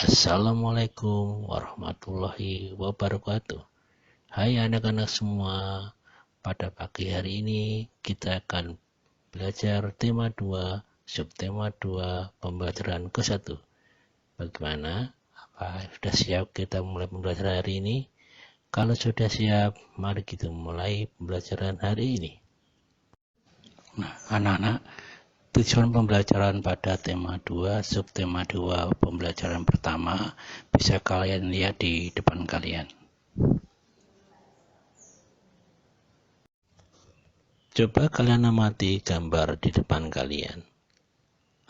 Assalamualaikum warahmatullahi wabarakatuh. Hai anak-anak semua, pada pagi hari ini kita akan belajar tema 2, subtema 2, pembelajaran ke-1. Bagaimana? Apa sudah siap kita mulai pembelajaran hari ini? Kalau sudah siap, mari kita mulai pembelajaran hari ini. Nah, anak-anak, tujuan pembelajaran pada tema 2, subtema 2, pembelajaran pertama bisa kalian lihat di depan kalian. Coba kalian amati gambar di depan kalian.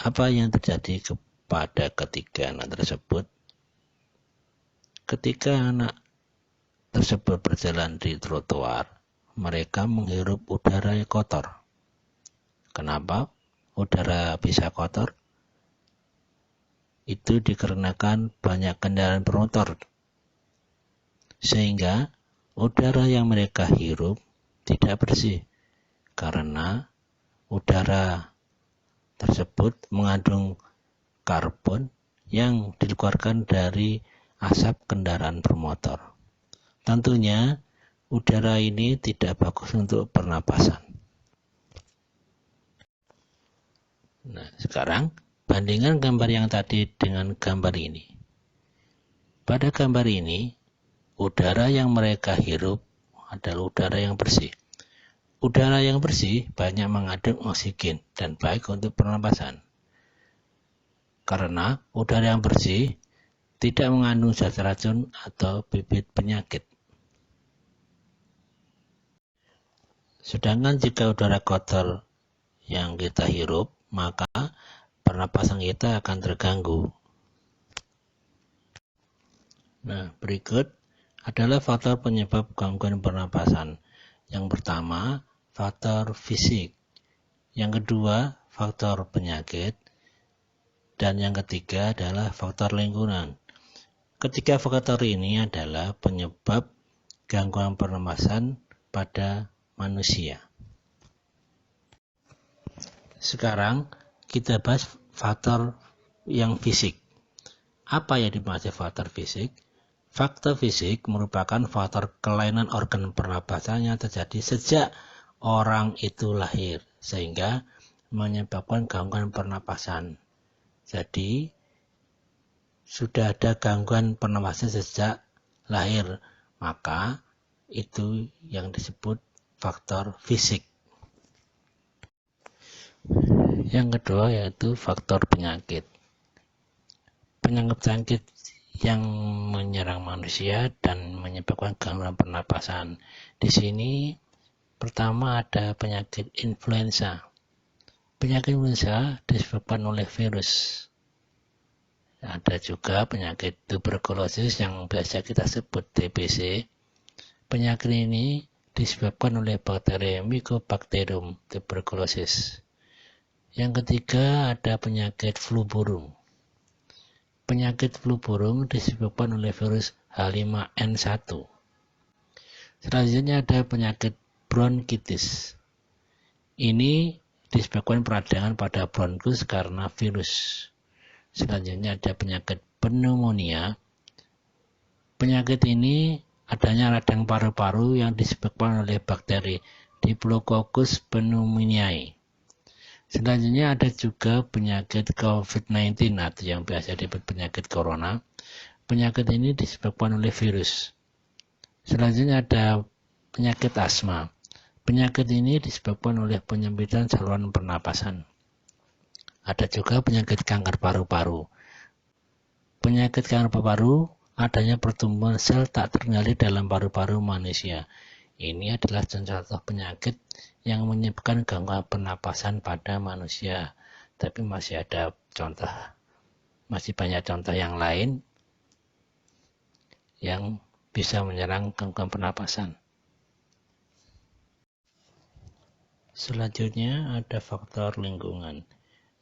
Apa yang terjadi kepada ketiga anak tersebut? Ketika anak tersebut berjalan di trotoar, mereka menghirup udara yang kotor. Kenapa udara bisa kotor? Itu dikarenakan banyak kendaraan bermotor, sehingga udara yang mereka hirup tidak bersih, karena udara tersebut mengandung karbon yang dikeluarkan dari asap kendaraan bermotor. Tentunya udara ini tidak bagus untuk pernapasan. Nah, sekarang bandingkan gambar yang tadi dengan gambar ini. Pada gambar ini, udara yang mereka hirup adalah udara yang bersih. Udara yang bersih banyak mengandung oksigen dan baik untuk pernapasan. Karena udara yang bersih tidak mengandung zat racun atau bibit penyakit. Sedangkan jika udara kotor yang kita hirup, maka pernapasan kita akan terganggu. Nah, berikut adalah faktor penyebab gangguan pernapasan. Yang pertama, faktor fisik. Yang kedua, faktor penyakit. Dan yang ketiga adalah faktor lingkungan. Ketiga faktor ini adalah penyebab gangguan pernapasan pada manusia. Sekarang kita bahas faktor yang fisik. Apa yang dimaksud faktor fisik? Faktor fisik merupakan faktor kelainan organ pernapasan yang terjadi sejak orang itu lahir, sehingga menyebabkan gangguan pernapasan. Jadi, sudah ada gangguan pernapasan sejak lahir, maka itu yang disebut faktor fisik. Yang kedua yaitu faktor penyakit. Penyakit yang menyerang manusia dan menyebabkan gangguan pernapasan. Di sini pertama ada penyakit influenza. Penyakit influenza disebabkan oleh virus. Ada juga penyakit tuberkulosis yang biasa kita sebut TBC. Penyakit ini disebabkan oleh bakteri Mycobacterium tuberculosis. Yang ketiga ada penyakit flu burung. Penyakit flu burung disebabkan oleh virus H5N1. Selanjutnya ada penyakit bronkitis. Ini disebabkan peradangan pada bronkus karena virus. Selanjutnya ada penyakit pneumonia. Penyakit ini adanya radang paru-paru yang disebabkan oleh bakteri Diplococcus pneumoniae. Selanjutnya ada juga penyakit COVID-19 atau yang biasa disebut penyakit corona. Penyakit ini disebabkan oleh virus. Selanjutnya ada penyakit asma. Penyakit ini disebabkan oleh penyempitan saluran pernapasan. Ada juga penyakit kanker paru-paru. Penyakit kanker paru-paru adanya pertumbuhan sel tak terkendali dalam paru-paru manusia. Ini adalah contoh penyakit yang menyebabkan gangguan pernapasan pada manusia. Tapi masih banyak contoh yang lain yang bisa menyerang gangguan pernapasan. Selanjutnya ada faktor lingkungan.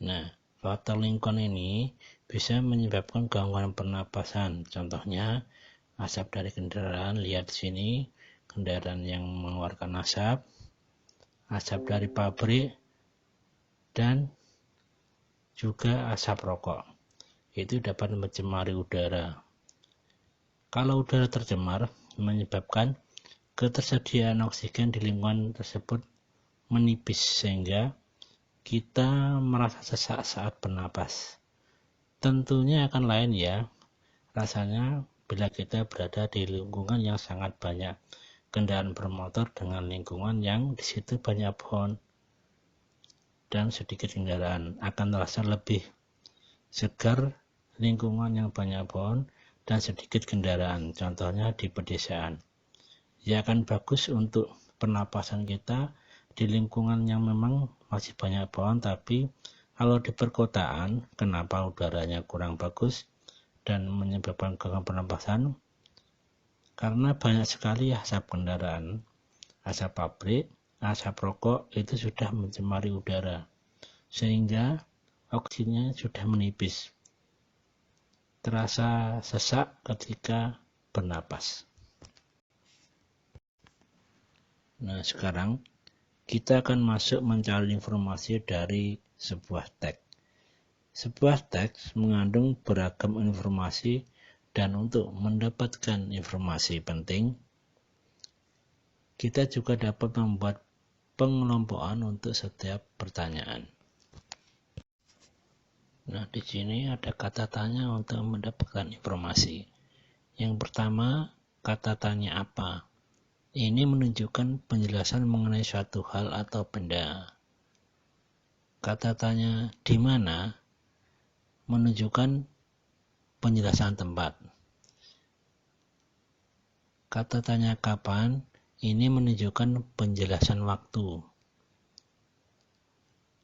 Nah, faktor lingkungan ini bisa menyebabkan gangguan pernapasan. Contohnya asap dari kendaraan, lihat di sini, kendaraan yang mengeluarkan asap dari pabrik, dan juga asap rokok. itu dapat mencemari udara. Kalau udara tercemar, menyebabkan ketersediaan oksigen di lingkungan tersebut menipis sehingga kita merasa sesak saat bernapas. Tentunya akan lain ya rasanya bila kita berada di lingkungan yang sangat banyak kendaraan bermotor dengan lingkungan yang di situ banyak pohon dan sedikit kendaraan. Akan terasa lebih segar lingkungan yang banyak pohon dan sedikit kendaraan, contohnya di pedesaan. Ya akan bagus untuk pernapasan kita di lingkungan yang memang masih banyak pohon, tapi kalau di perkotaan kenapa udaranya kurang bagus dan menyebabkan gangguan pernapasan? Karena banyak sekali asap kendaraan, asap pabrik, asap rokok itu sudah mencemari udara, sehingga oksigennya sudah menipis. Terasa sesak ketika bernapas. Nah, sekarang kita akan masuk mencari informasi dari sebuah teks. Sebuah teks mengandung beragam informasi dan untuk mendapatkan informasi penting, kita juga dapat membuat pengelompokan untuk setiap pertanyaan. Nah, di sini ada kata tanya untuk mendapatkan informasi. Yang pertama, kata tanya apa? Ini menunjukkan penjelasan mengenai suatu hal atau benda. Kata tanya di mana menunjukkan penjelasan tempat. Kata tanya kapan ini menunjukkan penjelasan waktu.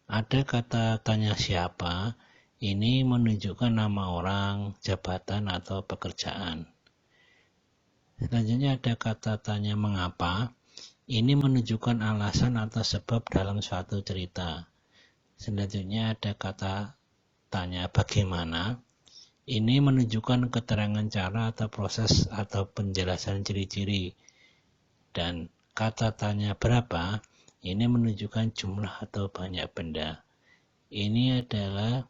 Ada kata tanya siapa, ini menunjukkan nama orang, jabatan, atau pekerjaan. Selanjutnya ada kata tanya mengapa, ini menunjukkan alasan atau sebab dalam suatu cerita. Selanjutnya ada kata tanya bagaimana, ini menunjukkan keterangan cara atau proses atau penjelasan ciri-ciri. Dan kata tanya berapa, ini menunjukkan jumlah atau banyak benda. Ini adalah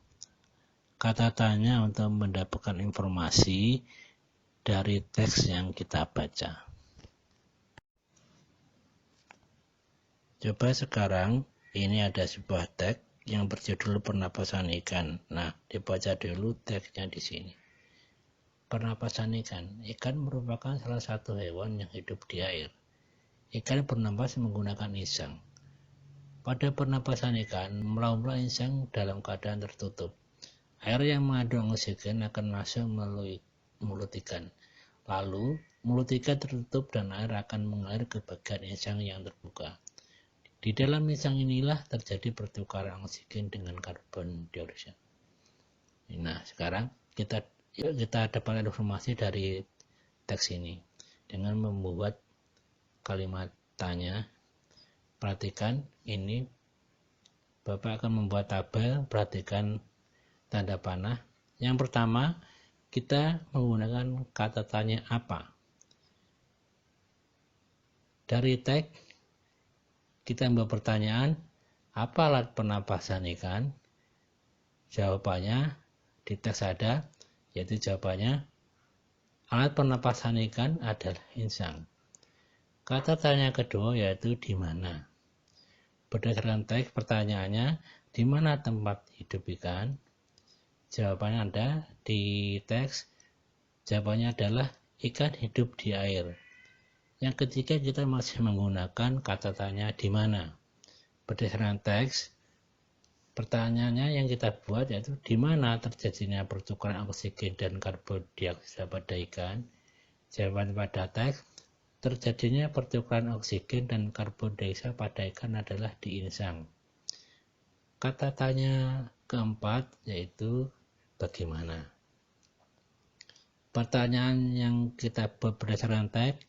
kata tanya untuk mendapatkan informasi dari teks yang kita baca. Coba sekarang, ini ada sebuah teks yang berjudul pernapasan ikan. Nah, dibaca dulu teksnya di sini. Pernapasan ikan. Ikan merupakan salah satu hewan yang hidup di air. Ikan bernapas menggunakan insang. Pada pernapasan ikan, mula-mula insang dalam keadaan tertutup. Air yang mengandung oksigen akan masuk melalui mulut ikan. Lalu, mulut ikan tertutup dan air akan mengalir ke bagian insang yang terbuka. Di dalam insang inilah terjadi pertukaran oksigen dengan karbon dioksida. Nah, sekarang kita dapat informasi dari teks ini dengan membuat kalimat tanya. Perhatikan ini, Bapak akan membuat tabel, perhatikan tanda panah. Yang pertama, kita menggunakan kata tanya apa. Dari teks kita membuat pertanyaan, apa alat pernapasan ikan? Jawabannya di teks ada, yaitu jawabannya alat pernapasan ikan adalah insang. Kata tanya kedua yaitu di mana. Berdasarkan teks pertanyaannya, di mana tempat hidup ikan? Jawabannya ada di teks, jawabannya adalah ikan hidup di air. Yang ketiga, kita masih menggunakan kata tanya di mana. Berdasarkan teks, pertanyaannya yang kita buat yaitu di mana terjadinya pertukaran oksigen dan karbon dioksida pada ikan. Jawaban pada teks, terjadinya pertukaran oksigen dan karbon dioksida pada ikan adalah di insang. Kata tanya keempat yaitu bagaimana. Pertanyaan yang kita buat berdasarkan teks,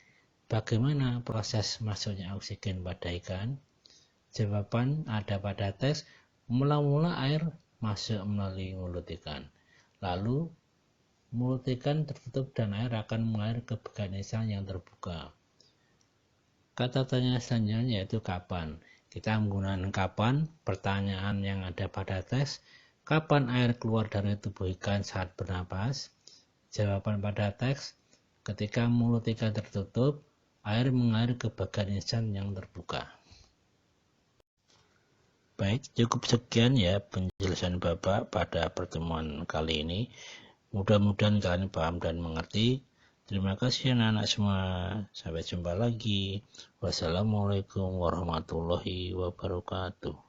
bagaimana proses masuknya oksigen pada ikan? Jawaban ada pada teks, mula-mula air masuk melalui mulut ikan. Lalu, mulut ikan tertutup dan air akan mengalir ke bagian insang yang terbuka. Kata tanya selanjutnya yaitu kapan. Kita menggunakan kapan, pertanyaan yang ada pada teks, Kapan air keluar dari tubuh ikan saat bernapas? Jawaban pada teks, ketika mulut ikan tertutup, air mengalir ke bagian insang yang terbuka. Baik, cukup sekian ya penjelasan Bapak pada pertemuan kali ini. Mudah-mudahan kalian paham dan mengerti. Terima kasih anak-anak semua. Sampai jumpa lagi. Wassalamualaikum warahmatullahi wabarakatuh.